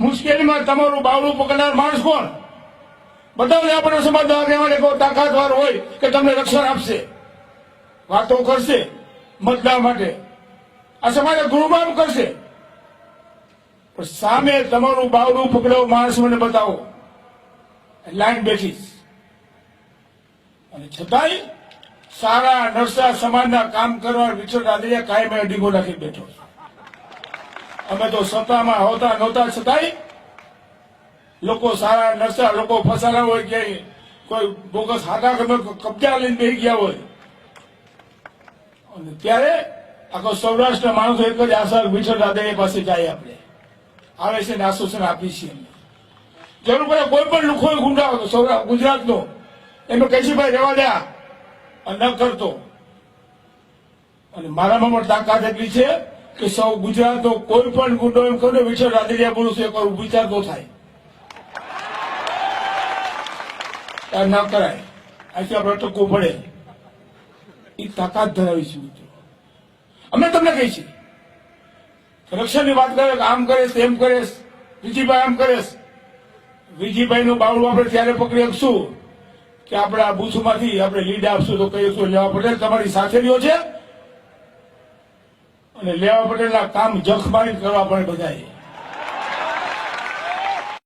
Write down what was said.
મુશ્કેલીમાં તમારું બાવડું પકડનાર માણસ કોણ? બધાને આપણે સમાજના આગેવાને કોઈ તાકાતવાર હોય કે તમને રક્ષણ આપશે, વાતો કરશે મતદાન માટે, આ સમાજે ગુરુબામ કરશે, પણ સામે તમારું બાવડું પકડેલો માણસ મને બતાવો, લાઈન બેઠીશ. અને છતાંય સારા નરસા સમાજના કામ કરવા વિઠ્ઠલ રાદડિયા કાયમ ડીગો રાખી બેઠો છે. અમે તો સત્તામાં હોતા નહોતા, છતાંય લોકો સારા નરસા લોકો ફસાણા હોય, ક્યાંય કોઈ બોગસ હાથા કબજા લઈને બેસી ગયા હોય, અને ત્યારે આખો સૌરાષ્ટ્રના માણસો એક જ આશા વિઠ્ઠલ રાદડિયા પાસે જાય, આપણે આવે છે ને આશ્વાસન આપી છીએ. જરૂર પડે કોઈ પણ લુખો ગુંડા સૌરાષ્ટ્ર ગુજરાતનો એનો કેશીભાઈ રહેવા દે ન કરતો. અને મારામાં પણ તાકાત એટલી છે કે સૌ ગુજરાતનો કોઈ પણ ગુંડો એમ કહે વિઠ્ઠલ રાદડિયા બોલું છું, એક વિચાર તો થાય, ન કરાય, અહીંથી આપણે ટકવું પડે. એ તાકાત ધરાવીશું મિત્રો. અમે તમને કહી છીએ રક્ષણની વાત કરે, આમ કરેશ તેમ કરેશ, વિજીભાઈ આમ કરેશ. વિજીભાઈ નું બાવડું આપણે ત્યારે પકડી શકશું કે આપણા બૂથમાંથી આપણે લીડ આપશું તો કહીશું લેવા પટેલ તમારી સાથે રહ્યો છે, અને લેવા પટેલના કામ જખ મારી કરવા પડે બધાએ.